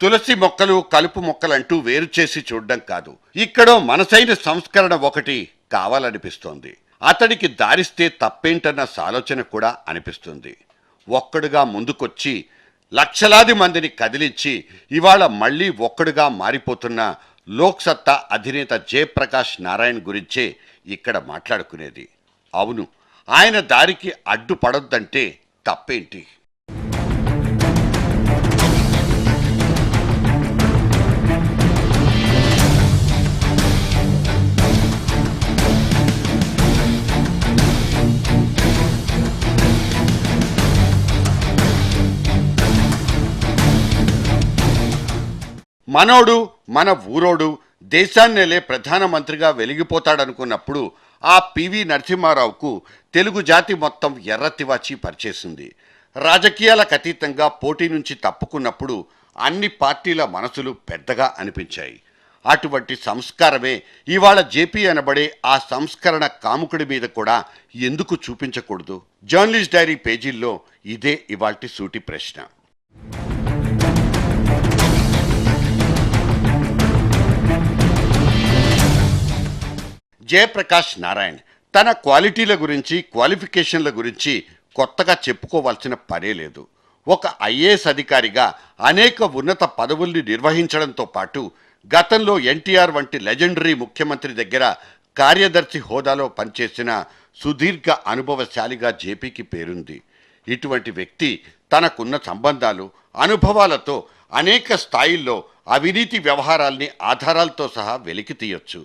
తులసి మొక్కలు కలుపు మొక్కలంటూ వేరు చేసి చూడడం కాదు, ఇక్కడో మనసైన సంస్కరణ ఒకటి కావాలనిపిస్తోంది. అతడికి దారిస్తే తప్పేంటన్న ఆలోచన కూడా అనిపిస్తుంది. ఒక్కడుగా ముందుకొచ్చి లక్షలాది మందిని కదిలించి ఇవాళ మళ్లీ ఒక్కడుగా మారిపోతున్న లోక్సత్తా అధినేత జయప్రకాష్ నారాయణ్ గురించే ఇక్కడ మాట్లాడుకునేది. అవును, ఆయన దారికి అడ్డుపడొద్దంటే తప్పేంటి? మనోడు మన ఊరోడు దేశాన్నేలే ప్రధానమంత్రిగా వెలిగిపోతాడనుకున్నప్పుడు ఆ పివి నరసింహారావుకు తెలుగు జాతి మొత్తం ఎర్రతివాచి పరిచేసింది. రాజకీయాలకు అతీతంగా పోటీ నుంచి తప్పుకున్నప్పుడు అన్ని పార్టీల మనసులు పెద్దగా అనిపించాయి. అటువంటి సంస్కారమే ఇవాళ జేపీ అనబడే ఆ సంస్కరణ కాముకుడి మీద కూడా ఎందుకు చూపించకూడదు? జర్నలిస్ట్ డైరీ పేజీల్లో ఇదే ఇవాల్టి సూటి ప్రశ్న. జయప్రకాష్ నారాయణ్ తన క్వాలిటీల గురించి, క్వాలిఫికేషన్ల గురించి కొత్తగా చెప్పుకోవాల్సిన పనే లేదు. ఒక ఐఏఎస్ అధికారిగా అనేక ఉన్నత పదవుల్ని నిర్వహించడంతో పాటు గతంలో ఎన్టీఆర్ వంటి లెజెండరీ ముఖ్యమంత్రి దగ్గర కార్యదర్శి హోదాలో పనిచేసిన సుదీర్ఘ అనుభవశాలిగా జేపీకి పేరుంది. ఇటువంటి వ్యక్తి తనకున్న సంబంధాలు, అనుభవాలతో అనేక స్థాయిల్లో అవినీతి వ్యవహారాల్ని ఆధారాలతో సహా వెలికి తీయొచ్చు.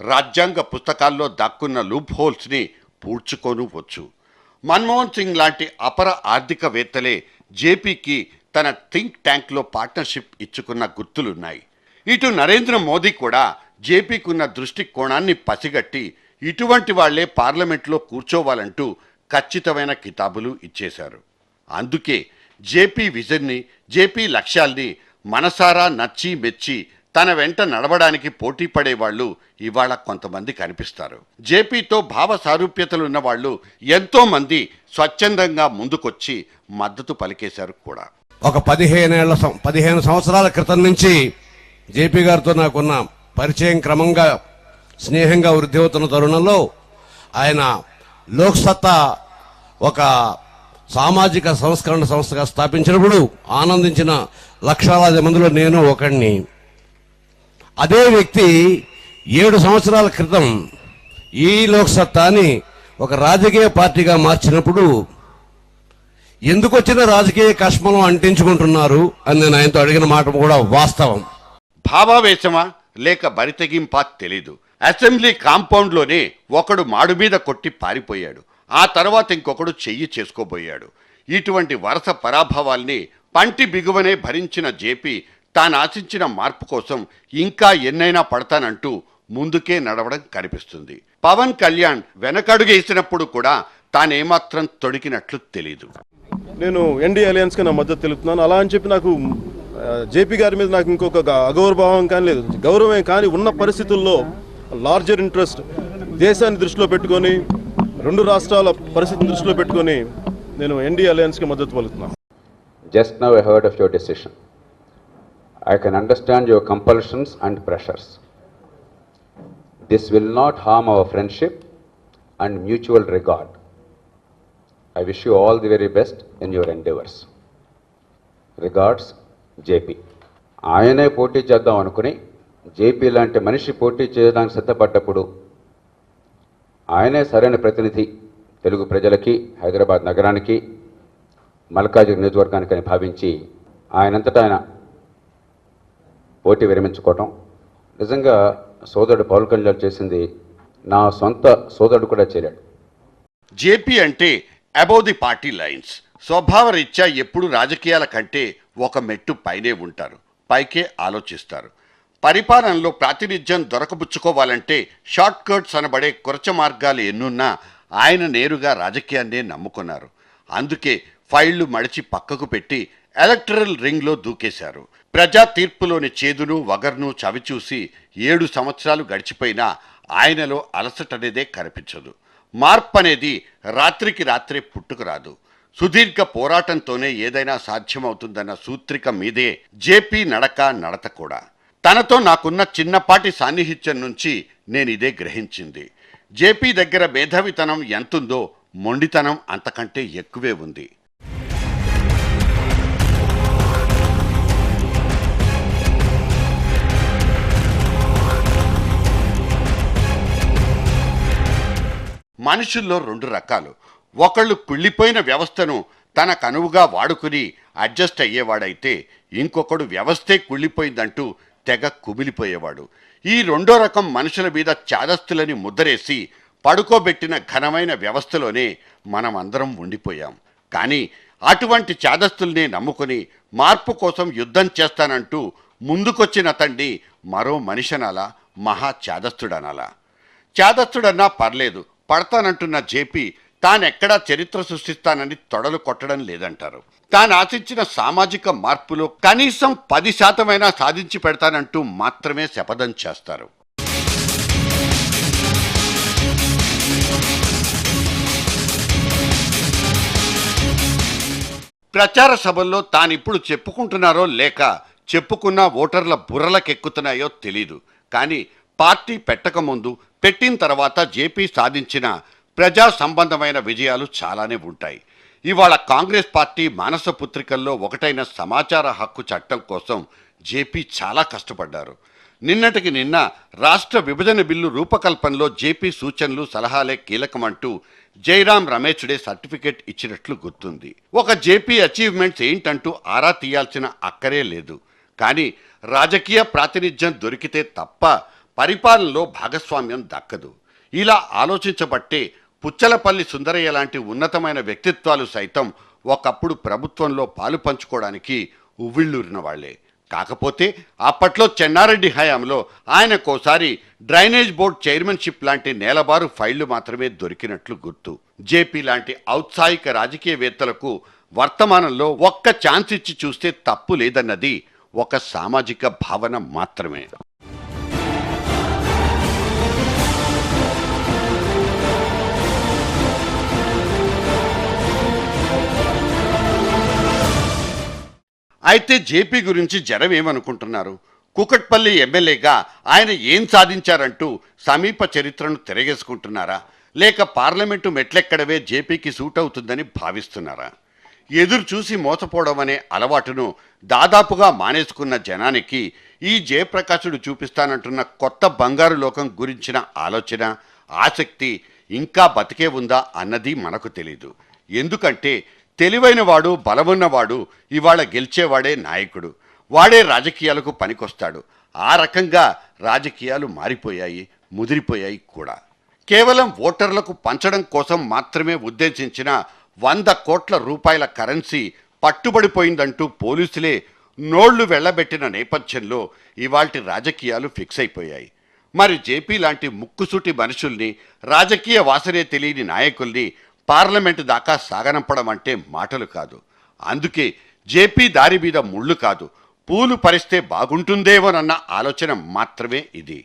రాజ్యాంగ పుస్తకాల్లో దాక్కున్న లూప్ హోల్స్ని పూడ్చుకోనువచ్చు. మన్మోహన్ సింగ్ లాంటి అపర ఆర్థికవేత్తలే జేపీకి తన థింక్ ట్యాంక్లో పార్ట్నర్షిప్ ఇచ్చుకున్న గుర్తులున్నాయి. ఇటు నరేంద్ర మోదీ కూడా జేపీకున్న దృష్టి కోణాన్ని పసిగట్టి ఇటువంటి వాళ్లే పార్లమెంట్లో కూర్చోవాలంటూ ఖచ్చితమైన కితాబులు ఇచ్చేశారు. అందుకే జేపీ విజన్ని, జేపీ లక్ష్యాల్ని మనసారా నచ్చి మెచ్చి తన వెంట నడవడానికి పోటీ పడేవాళ్లు ఇవాళ కొంతమంది కనిపిస్తారు. జేపీతో భావ సారూప్యతలున్న వాళ్ళు ఎంతో మంది స్వచ్ఛందంగా ముందుకొచ్చి మద్దతు పలికేశారు కూడా. ఒక 15 సంవత్సరాల క్రితం నుంచి జేపీ గారితో నాకున్న పరిచయం క్రమంగా స్నేహంగా వృద్ధి అవుతున్న తరుణంలో ఆయన లోక్సత్తా ఒక సామాజిక సంస్కరణ సంస్థగా స్థాపించినప్పుడు ఆనందించిన లక్షలాది మందిలో నేను ఒకడిని. అదే వ్యక్తి 7 సంవత్సరాల క్రితం ఈ లోక్సత్తాని ఒక రాజకీయ పార్టీగా మార్చినప్పుడు ఎందుకు వచ్చిన రాజకీయ కష్మలం అంటించుకుంటున్నారు అని నేను ఆయనతో అడిగిన మాట కూడా వాస్తవం. భావావేశమా లేక బరితెగింపా తెలీదు. అసెంబ్లీ కాంపౌండ్లోనే ఒకడు మాడు మీద కొట్టి పారిపోయాడు. ఆ తర్వాత ఇంకొకడు చెయ్యి చేసుకోబోయాడు. ఇటువంటి వరుస పరాభవాల్ని పంటి బిగువనే భరించిన జేపీ తాను ఆశించిన మార్పు కోసం ఇంకా ఎన్నైనా పడతానంటూ ముందుకే నడవడం కనిపిస్తుంది. పవన్ కళ్యాణ్ వెనకడుగేసినప్పుడు కూడా తానేమాత్రం తొడిగినట్లు తెలీదు. నేను ఎన్డీ అలయన్స్కి నా మద్దతు తెలుపుతున్నాను. అలా అని చెప్పి నాకు జేపీ గారి మీద నాకు ఇంకొక అగౌరవభావం కానీ లేదు, గౌరవమే. కానీ ఉన్న పరిస్థితుల్లో లార్జర్ ఇంట్రెస్ట్ దేశాన్ని దృష్టిలో పెట్టుకొని, 2 రాష్ట్రాల పరిస్థితిని దృష్టిలో పెట్టుకొని నేను ఎన్డీ అలయన్స్కి మద్దతు పలుకుతున్నాను. Just now I heard of your decision. I can understand your compulsions and pressures. This will not harm our friendship and mutual regard. I wish you all the very best in your endeavors. Regards, JP. ఆయనే పోటీ చేద్దాం అనుకుని JP లాంటి మనిషి పోటీ చేయడానికి సిద్ధపడ్డప్పుడు ఆయనే సరైన ప్రతినిధి తెలుగు ప్రజలకి, హైదరాబాద్ నగరానికి, మల్కాజిగిరి నియోజకవర్గానికి అని భావించి ఆయనంతటా ఆయన పోటీ విరమించుకోవటం నిజంగా సోదరుడు పవన్ కళ్యాణ్ చేసింది. నా సొంత సోదరుడు కూడా చేరాడు. జేపీ అంటే అబౌవ్ ది పార్టీ లైన్స్. స్వభావరీత్యా ఎప్పుడు రాజకీయాల కంటే ఒక మెట్టు పైనే ఉంటారు, పైకే ఆలోచిస్తారు. పరిపాలనలో ప్రాతినిధ్యం దొరకబుచ్చుకోవాలంటే షార్ట్ కట్స్ అనబడే కొరచ మార్గాలు ఎన్నున్నా ఆయన నేరుగా రాజకీయాన్నే నమ్ముకున్నారు. అందుకే ఫైళ్లు మడిచి పక్కకు పెట్టి ఎలక్టరల్ రింగ్లో దూకేశారు. ప్రజా తీర్పులోని చేదును వగర్ను చవిచూసి 7 సంవత్సరాలు గడిచిపోయినా ఆయనలో అలసటనేదే కనిపించదు. మార్పు అనేది రాత్రికి రాత్రే పుట్టుకురాదు. సుదీర్ఘ పోరాటంతోనే ఏదైనా సాధ్యమవుతుందన్న సూత్రిక మీదే జేపీ నడత కూడా. తనతో నాకున్న చిన్నపాటి సాన్నిహిత్యం నుంచి నేను ఇదే గ్రహించింది. జేపీ దగ్గర మేధావితనం ఎంతుందో మొండితనం అంతకంటే ఎక్కువే ఉంది. మనుషుల్లో రెండు రకాలు. ఒకళ్ళు కుళ్ళిపోయిన వ్యవస్థను తనకు అనువుగా వాడుకుని అడ్జస్ట్ అయ్యేవాడైతే, ఇంకొకడు వ్యవస్థే కుళ్ళిపోయిందంటూ తెగ కుమిలిపోయేవాడు. ఈ రెండో రకం మనుషుల మీద చాదస్తులని ముద్రేసి పడుకోబెట్టిన ఘనమైన వ్యవస్థలోనే మనం అందరం ఉండిపోయాం. కానీ అటువంటి చాదస్తుల్ని నమ్ముకుని మార్పు కోసం యుద్ధం చేస్తానంటూ ముందుకొచ్చిన తండ్రి మరో మనిషనాలా, మహా చాదస్తుడనాలా? చాదస్తుడన్నా పర్లేదు, పడతానంటున్న జేపీ తానెక్కడా చరిత్ర సృష్టిస్తానని తొడలు కొట్టడం లేదంటారు. తాను ఆశించిన సామాజిక మార్పులో కనీసం 10% సాధించి పెడతానంటూ మాత్రమే శపథం చేస్తారు. ప్రచార సభల్లో తానిప్పుడు చెప్పుకుంటున్నారో లేక చెప్పుకున్న ఓటర్ల బుర్రలకెక్కుతున్నాయో తెలీదు. కానీ పార్టీ పెట్టకముందు, పెట్టిన తర్వాత జేపీ సాధించిన ప్రజా సంబంధమైన విజయాలు చాలానే ఉంటాయి. ఇవాళ కాంగ్రెస్ పార్టీ మానస పుత్రికల్లో ఒకటైన సమాచార హక్కు చట్టం కోసం జేపీ చాలా కష్టపడ్డారు. నిన్నటికి నిన్న రాష్ట్ర విభజన బిల్లు రూపకల్పనలో జేపీ సూచనలు, సలహాలే కీలకమంటూ జైరాం రమేష్డే సర్టిఫికేట్ ఇచ్చినట్లు గుర్తుంది. ఒక జేపీ అచీవ్మెంట్స్ ఏంటంటూ ఆరా తీయాల్సిన అక్కరే లేదు. కానీ రాజకీయ ప్రాతినిధ్యం దొరికితే తప్ప పరిపాలనలో భాగస్వామ్యం దక్కదు. ఇలా ఆలోచించబట్టే పుచ్చలపల్లి సుందరయ్య లాంటి ఉన్నతమైన వ్యక్తిత్వాలు సైతం ఒకప్పుడు ప్రభుత్వంలో పాలు పంచుకోవడానికి ఉవ్విళ్ళూరిన వాళ్లే. కాకపోతే అప్పట్లో చెన్నారెడ్డి హయాంలో ఆయనకోసారి డ్రైనేజ్ బోర్డు చైర్మన్షిప్ లాంటి నేలబారు ఫైళ్లు మాత్రమే దొరికినట్లు గుర్తు. జేపీ లాంటి ఔత్సాహిక రాజకీయవేత్తలకు వర్తమానంలో ఒక్క ఛాన్స్ ఇచ్చి చూస్తే తప్పు లేదన్నది ఒక సామాజిక భావన మాత్రమే. అయితే జేపీ గురించి జనం ఏమనుకుంటున్నారు? కూకట్పల్లి ఎమ్మెల్యేగా ఆయన ఏం సాధించారంటూ సమీప చరిత్రను తిరగేసుకుంటున్నారా? లేక పార్లమెంటు మెట్లెక్కడవే జేపీకి సూట్ అవుతుందని భావిస్తున్నారా? ఎదురు చూసి మోసపోవడం అనే అలవాటును దాదాపుగా మానేసుకున్న జనానికి ఈ జయప్రకాశుడు చూపిస్తానంటున్న కొత్త బంగారు లోకం గురించిన ఆలోచన, ఆసక్తి ఇంకా బతికే ఉందా అన్నది మనకు తెలీదు. ఎందుకంటే తెలివైన వాడు, బలమున్నవాడు ఇవాళ గెలిచేవాడే నాయకుడు, వాడే రాజకీయాలకు పనికొస్తాడు. ఆ రకంగా రాజకీయాలు మారిపోయాయి, ముదిరిపోయాయి కూడా. కేవలం ఓటర్లకు పంచడం కోసం మాత్రమే ఉద్దేశించిన 100 కోట్ల రూపాయల కరెన్సీ పట్టుబడిపోయిందంటూ పోలీసులే నోళ్లు వెళ్లబెట్టిన నేపథ్యంలో ఇవాల్టి రాజకీయాలు ఫిక్స్ అయిపోయాయి. మరి జేపీ లాంటి ముక్కుసూటి మనుషుల్ని, రాజకీయ వాసనే తెలియని నాయకుల్ని పార్లమెంటు దాకా సాగనంపడం అంటే మాటలు కాదు. అందుకే జేపీ దారి మీద ముళ్ళు కాదు, పూలు పరిస్తే బాగుంటుందేమోనన్న ఆలోచన మాత్రమే ఇది.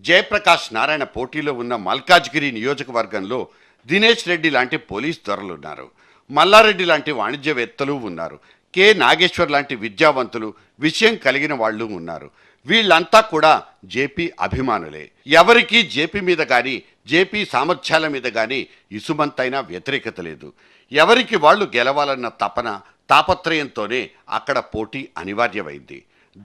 జయప్రకాష్ నారాయణ పోటీలో ఉన్న మల్కాజ్గిరి నియోజకవర్గంలో దినేష్ రెడ్డి లాంటి పోలీస్ దొరలున్నారు, మల్లారెడ్డి లాంటి వాణిజ్యవేత్తలు ఉన్నారు, కె నాగేశ్వర్ లాంటి విద్యావంతులు, విషయం కలిగిన వాళ్ళు ఉన్నారు. వీళ్ళంతా కూడా జేపీ అభిమానులే. ఎవరికీ జేపీ మీద కానీ, జేపీ సామర్థ్యాల మీద కానీ ఇసుమంతైనా వ్యతిరేకత లేదు. ఎవరికి వాళ్ళు గెలవాలన్న తపన, తాపత్రయంతోనే అక్కడ పోటీ అనివార్యమైంది.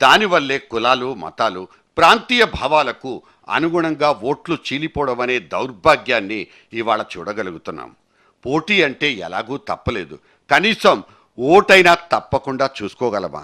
దానివల్లే కులాలు, మతాలు, ప్రాంతీయ భావాలకు అనుగుణంగా ఓట్లు చీలిపోవడం అనే దౌర్భాగ్యాన్ని ఇవాళ చూడగలుగుతున్నాం. పోటీ అంటే ఎలాగూ తప్పలేదు, కనీసం ఓటైనా తప్పకుండా చూసుకోగలమా?